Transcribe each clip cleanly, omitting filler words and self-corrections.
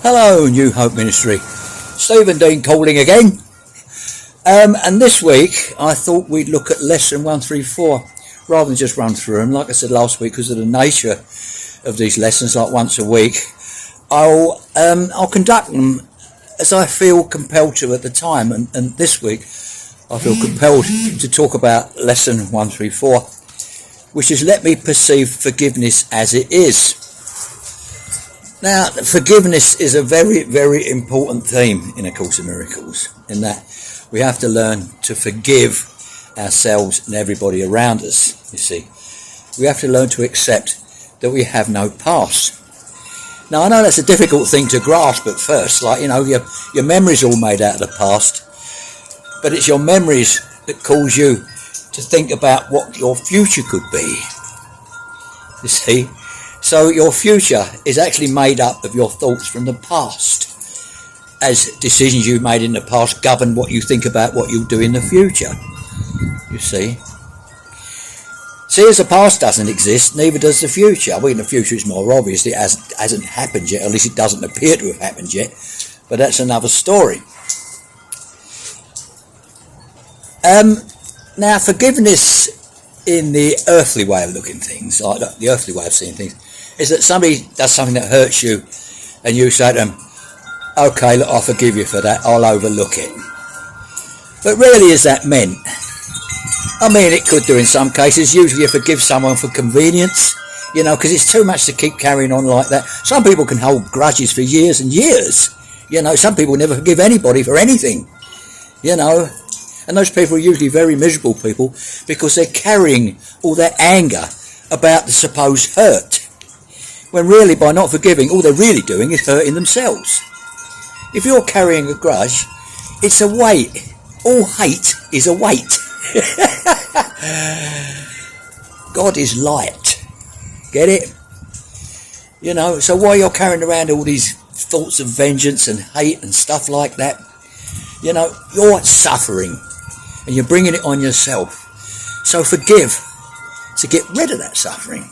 Hello, New Hope Ministry. Stephen Dean calling again. And this week I thought we'd look at lesson 134 rather than just run through them. Like I said last week, because of the nature of these lessons, like once a week, I'll conduct them as I feel compelled to at the time. And this week I feel compelled to talk about lesson 134, which is let me perceive forgiveness as it is. Now, forgiveness is a very, very important theme in A Course in Miracles, in that we have to learn to forgive ourselves and everybody around us, you see. We have to learn to accept that we have no past. Now, I know that's a difficult thing to grasp at first, like, your memories are all made out of the past, but it's your memories that cause you to think about what your future could be, you see. So your future is actually made up of your thoughts from the past, as decisions you made in the past govern what you think about what you'll do in the future, you see. See, as the past doesn't exist, neither does the future. I mean, the future is more obvious. It hasn't happened yet, or at least it doesn't appear to have happened yet, but that's another story. Now, forgiveness in the earthly way of looking things, like the earthly way of seeing things, is that somebody does something that hurts you and you say to them, okay, look, I'll forgive you for that, I'll overlook it. But really, is that meant? I mean, it could do in some cases. Usually you forgive someone for convenience, because it's too much to keep carrying on like that. Some people can hold grudges for years and years. Some people never forgive anybody for anything, and those people are usually very miserable people because they're carrying all their anger about the supposed hurt. When really, by not forgiving, all they're really doing is hurting themselves. If you're carrying a grudge, it's a weight. All hate is a weight. God is light. Get it? So while you're carrying around all these thoughts of vengeance and hate and stuff like that, you're suffering and you're bringing it on yourself. So forgive to get rid of that suffering.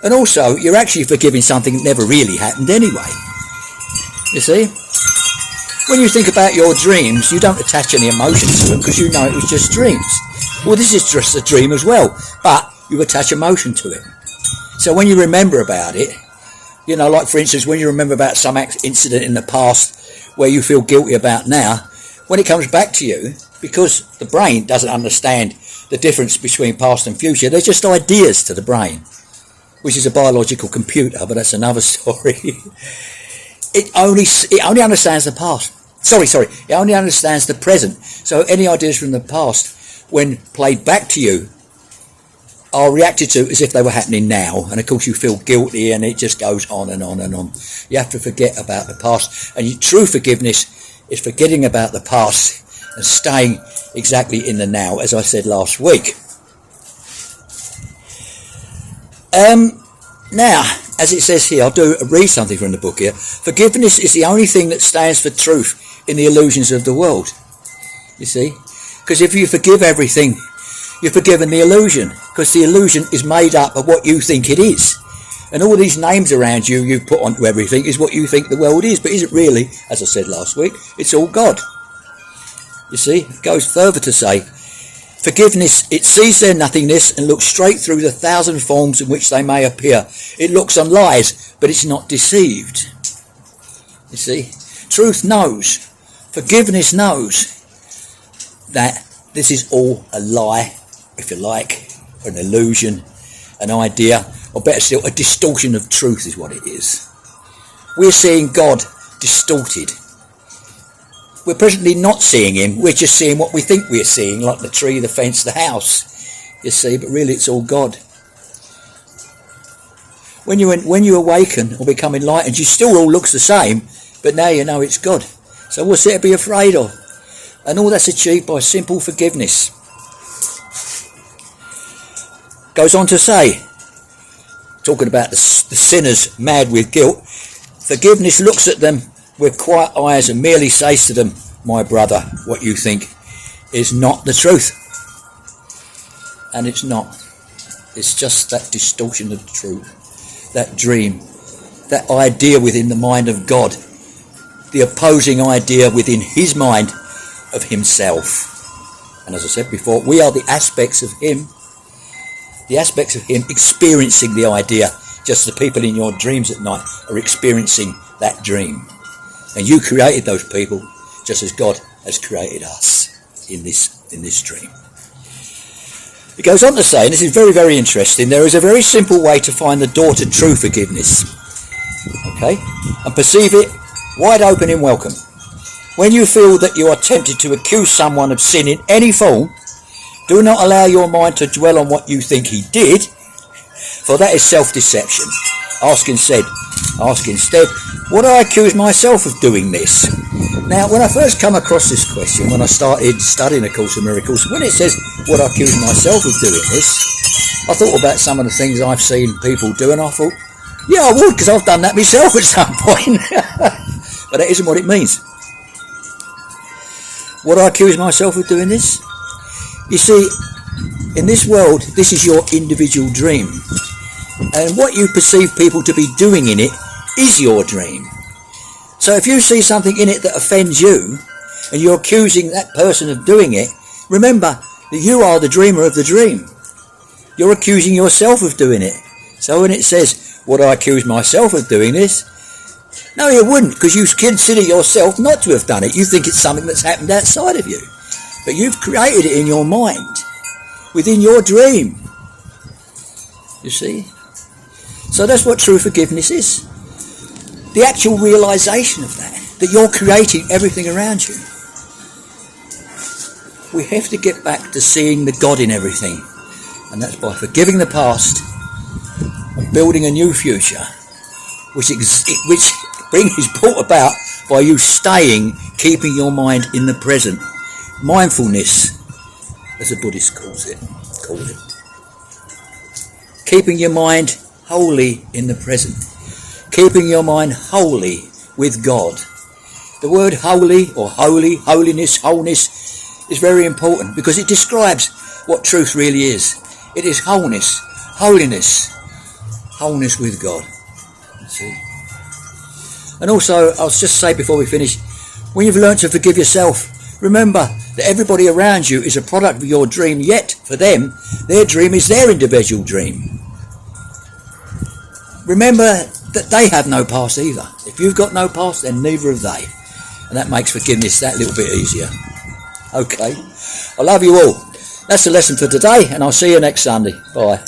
And also, you're actually forgiving something that never really happened anyway. You see? When you think about your dreams, you don't attach any emotion to them because you know it was just dreams. Well, this is just a dream as well, but you attach emotion to it. So when you remember about it, like for instance, when you remember about some incident in the past where you feel guilty about now, when it comes back to you, because the brain doesn't understand the difference between past and future, they're just ideas to the brain, which is a biological computer, but that's another story. It only understands the past. It only understands the present. So any ideas from the past, when played back to you, are reacted to as if they were happening now. And of course you feel guilty and it just goes on and on and on. You have to forget about the past. And true forgiveness is forgetting about the past and staying exactly in the now, as I said last week. Now, as it says here, I'll read something from the book here. Forgiveness is the only thing that stands for truth in the illusions of the world. You see? Because if you forgive everything, you've forgiven the illusion. Because the illusion is made up of what you think it is. And all these names around you put onto everything is what you think the world is. But isn't really, as I said last week, it's all God. You see? It goes further to say, forgiveness, it sees their nothingness and looks straight through the 1,000 forms in which they may appear. It looks on lies, but it's not deceived. You see? Truth knows. Forgiveness knows that this is all a lie, if you like, an illusion, an idea, or better still, a distortion of truth is what it is. We're seeing God distorted. We're presently not seeing him, we're just seeing what we think we're seeing, like the tree, the fence, the house, you see, but really it's all God. When you awaken or become enlightened, you still all looks the same, but now you know it's God. So what's there to be afraid of? And all that's achieved by simple forgiveness. Goes on to say, talking about the sinners mad with guilt, forgiveness looks at them with quiet eyes and merely says to them, my brother, what you think is not the truth. And it's not. It's just that distortion of the truth, that dream, that idea within the mind of God, the opposing idea within his mind of himself. And as I said before, we are the aspects of him experiencing the idea, just as the people in your dreams at night are experiencing that dream. And you created those people just as God has created us in this dream. It goes on to say, and this is very, very interesting, there is a very simple way to find the door to true forgiveness. Okay? And perceive it wide open in welcome. When you feel that you are tempted to accuse someone of sin in any form, do not allow your mind to dwell on what you think he did, for that is self-deception. Ask instead, would I accuse myself of doing this? Now, when I first come across this question, when I started studying A Course in Miracles, when it says, would I accuse myself of doing this, I thought about some of the things I've seen people do, and I thought, yeah, I would, because I've done that myself at some point. But that isn't what it means. Would I accuse myself of doing this? You see, in this world, this is your individual dream. And what you perceive people to be doing in it is your dream. So if you see something in it that offends you, and you're accusing that person of doing it, remember that you are the dreamer of the dream. You're accusing yourself of doing it. So when it says, would I accuse myself of doing this? No, you wouldn't, because you consider yourself not to have done it. You think it's something that's happened outside of you. But you've created it in your mind, within your dream. You see? So that's what true forgiveness is. The actual realization of that you're creating everything around you. We have to get back to seeing the God in everything. And that's by forgiving the past and building a new future, which is brought about by you keeping your mind in the present. Mindfulness, as the Buddhists call it. Keeping your mind wholly in the present. Keeping your mind wholly with God. The word holy or holy, holiness, wholeness is very important because it describes what truth really is. It is wholeness, holiness, wholeness with God. You see? And also, I'll just say before we finish, when you've learnt to forgive yourself, remember that everybody around you is a product of your dream, yet for them, their dream is their individual dream. Remember that they have no past either. If you've got no past, then neither have they. And that makes forgiveness that little bit easier. Okay. I love you all. That's the lesson for today, and I'll see you next Sunday. Bye.